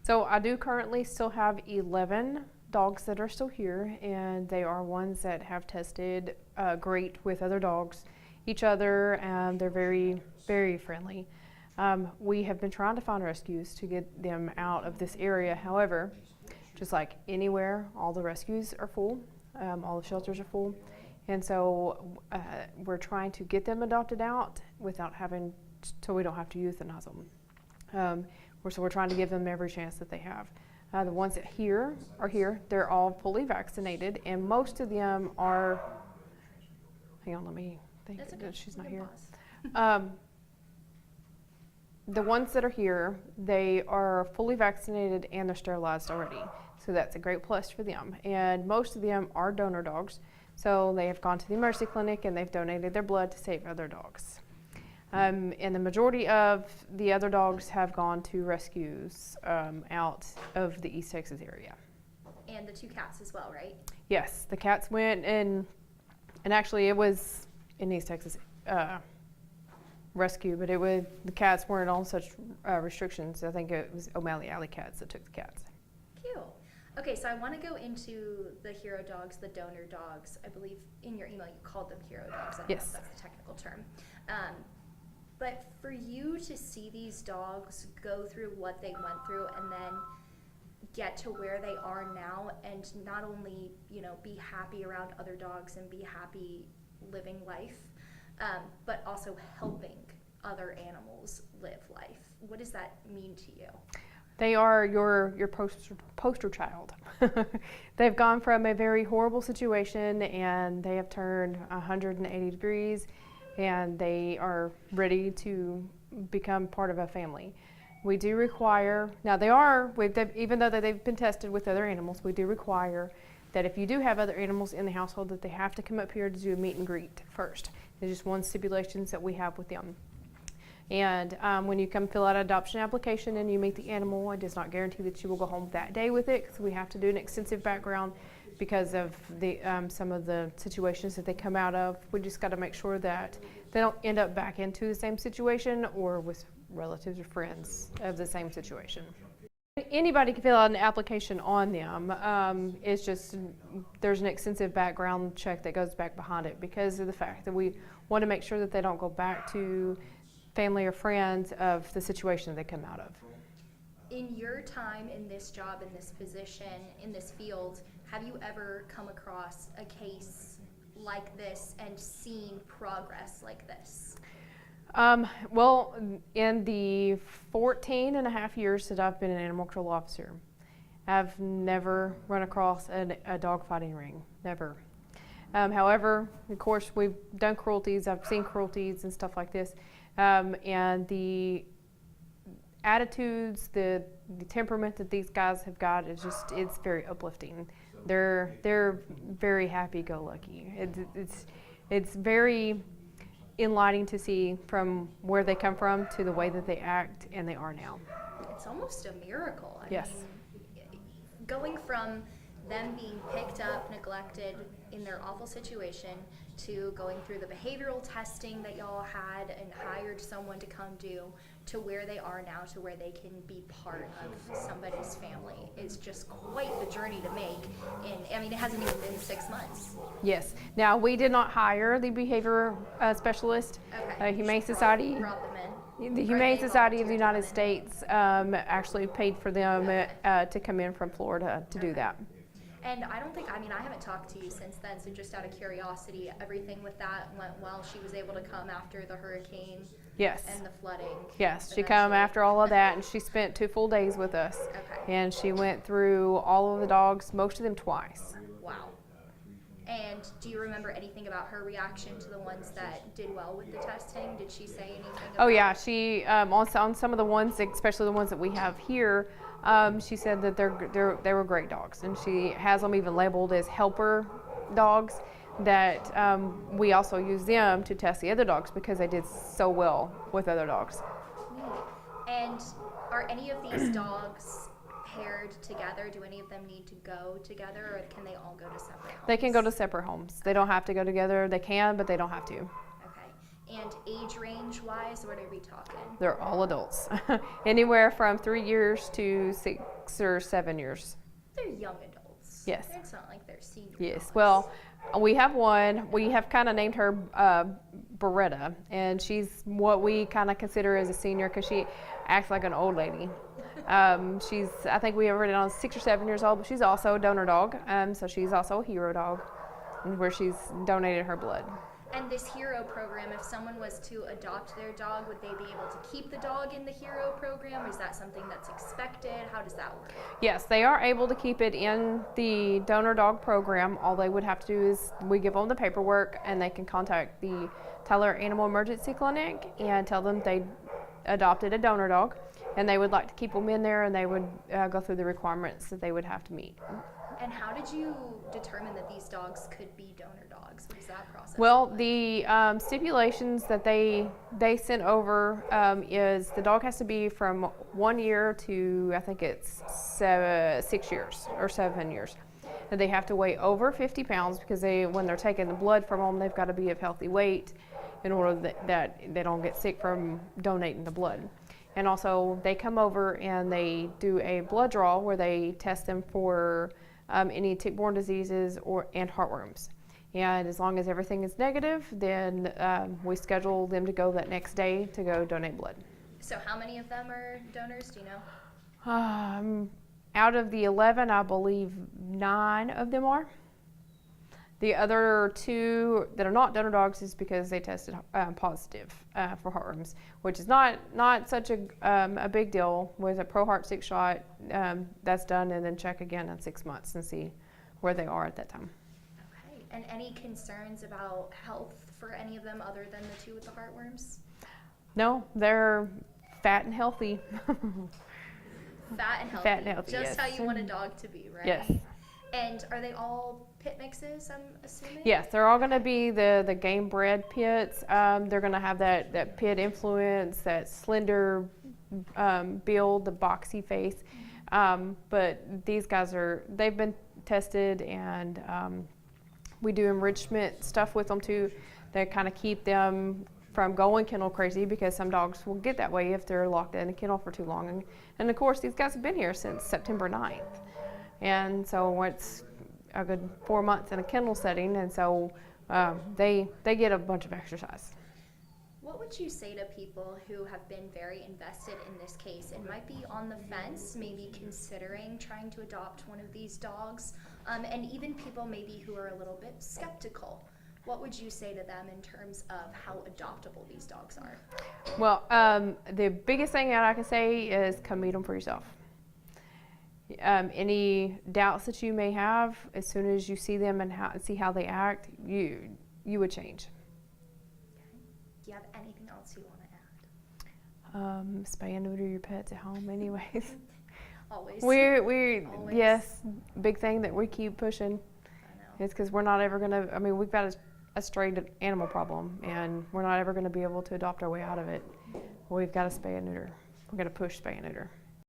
So I do currently still have 11 dogs that are still here, and they are ones that have tested great with other dogs, each other, and they're very, very friendly. We have been trying to find rescues to get them out of this area. However, just like anywhere, all the rescues are full, all the shelters are full. And so we're trying to get them adopted out without having, so we don't have to euthanize them. So we're trying to give them every chance that they have. The ones that are here, they're all fully vaccinated, and most of them are, hang on, let me think, she's not here. The ones that are here, they are fully vaccinated and they're sterilized already. So that's a great plus for them. And most of them are donor dogs. So they have gone to the emergency clinic and they've donated their blood to save other dogs. And the majority of the other dogs have gone to rescues out of the East Texas area. And the 2 cats as well, right? Yes, the cats went and actually it was in East Texas rescue, but the cats weren't on such restrictions. I think it was O'Malley Alley cats that took the cats. Cute. Okay, so I want to go into the hero dogs, the donor dogs. I believe in your email you called them hero dogs. I don't know if that's the technical term. But for you to see these dogs go through what they went through and then get to where they are now, and not only, be happy around other dogs and be happy living life, but also helping other animals live life. What does that mean to you? They are your poster child. They've gone from a very horrible situation and they have turned 180 degrees and they are ready to become part of a family. We do require, now even though they've been tested with other animals, we do require that if you do have other animals in the household that they have to come up here to do a meet and greet first. There's just one stipulations that we have with them. And when you come fill out an adoption application and you meet the animal, it does not guarantee that you will go home that day with it, because we have to do an extensive background because of the some of the situations that they come out of. We just got to make sure that they don't end up back into the same situation or with relatives or friends of the same situation. Anybody can fill out an application on them. It's just there's an extensive background check that goes back behind it because of the fact that we want to make sure that they don't go back to family or friends of the situation they come out of. In your time in this job, in this position, in this field, have you ever come across a case like this and seen progress like this? Well, in the 14 and a half years that I've been an animal control officer, I've never run across a dog fighting ring, never. However, of course, we've done cruelties, I've seen cruelties and stuff like this, and the attitudes, the temperament that these guys have got is just, it's very uplifting. They're very happy-go-lucky. It's very enlightening to see from where they come from to the way that they act and they are now. It's almost a miracle. I yes. mean, going from them being picked up, neglected in their awful situation, to going through the behavioral testing that y'all had and hired someone to come do, to where they are now, to where they can be part of somebody's family. It's just quite the journey to make. And it hasn't even been 6 months. Yes. Now, we did not hire the behavior specialist. Okay. Humane Society. Brought them in. The Humane Society of the United States actually paid for them to come in from Florida to do that. And I haven't talked to you since then, so just out of curiosity, everything with that went well? She was able to come after the hurricane? Yes. And the flooding? Yes, she came after all of that, and she spent 2 full days with us. Okay. And she went through all of the dogs, most of them twice. Wow. And do you remember anything about her reaction to the ones that did well with the testing? Did she say anything about yeah, she, on some of the ones, especially the ones that we have here, she said that they were great dogs, and she has them even labeled as helper dogs, that we also use them to test the other dogs because they did so well with other dogs. And are any of these dogs paired together? Do any of them need to go together, or can they all go to separate homes? They can go to separate homes. They don't have to go together. They can, but they don't have to. Okay. And age range wise, what are we talking? They're all adults. Anywhere from 3 years to 6 or 7 years. They're young adults. Yes. It's not like they're senior Yes. dogs. Well, we have one. We have kind of named her Beretta, and she's what we kind of consider as a senior because she acts like an old lady. I think we have her down 6 or 7 years old, but she's also a donor dog. So she's also a hero dog, where she's donated her blood. And this hero program, if someone was to adopt their dog, would they be able to keep the dog in the hero program? Is that something that's expected? How does that work? Yes, they are able to keep it in the donor dog program. All they would have to do is we give them the paperwork, and they can contact the Tyler Animal Emergency Clinic and tell them they adopted a donor dog, and they would like to keep them in there, and they would go through the requirements that they would have to meet. And how did you determine that these dogs could be donor dogs? What is that process? Well, like? the stipulations that they sent over is the dog has to be from 1 year to I think it's 6 years or 7 years. And they have to weigh over 50 pounds because when they're taking the blood from them, they've got to be of healthy weight in order that they don't get sick from donating the blood. And also they come over and they do a blood draw where they test them for any tick-borne diseases and heartworms. And as long as everything is negative, then we schedule them to go that next day to go donate blood. So how many of them are donors, do you know? Out of the 11, I believe 9 of them are. The other 2 that are not donor dogs is because they tested positive for heartworms, which is not such a big deal. With a ProHeart 6 shot, that's done, and then check again in 6 months and see where they are at that time. Okay. And any concerns about health for any of them other than the 2 with the heartworms? No, they're fat and healthy. Fat and healthy. Fat and healthy, Just yes. how you want a dog to be, right? Yes. And are they all pit mixes, I'm assuming? Yes, they're all going to be the game bred pits. They're going to have that pit influence, that slender build, the boxy face. But these guys they've been tested, and we do enrichment stuff with them too that kind of keep them from going kennel crazy, because some dogs will get that way if they're locked in a kennel for too long. And of course, these guys have been here since September 9th. And so it's a good 4 months in a kennel setting, and so they get a bunch of exercise. What would you say to people who have been very invested in this case and might be on the fence, maybe considering trying to adopt one of these dogs, and even people maybe who are a little bit skeptical? What would you say to them in terms of how adoptable these dogs are? Well, the biggest thing that I can say is come meet them for yourself. Any doubts that you may have, as soon as you see them and see how they act, you would change. Okay. Do you have anything else you want to add? Spay and neuter your pets at home, anyways. Always. We're Always. yes, big thing that we keep pushing. I know. It's because we're not ever gonna. I mean, we've got a stray animal problem, and we're not ever gonna be able to adopt our way out of it. We've got to spay and neuter. We're gonna push spay and neuter.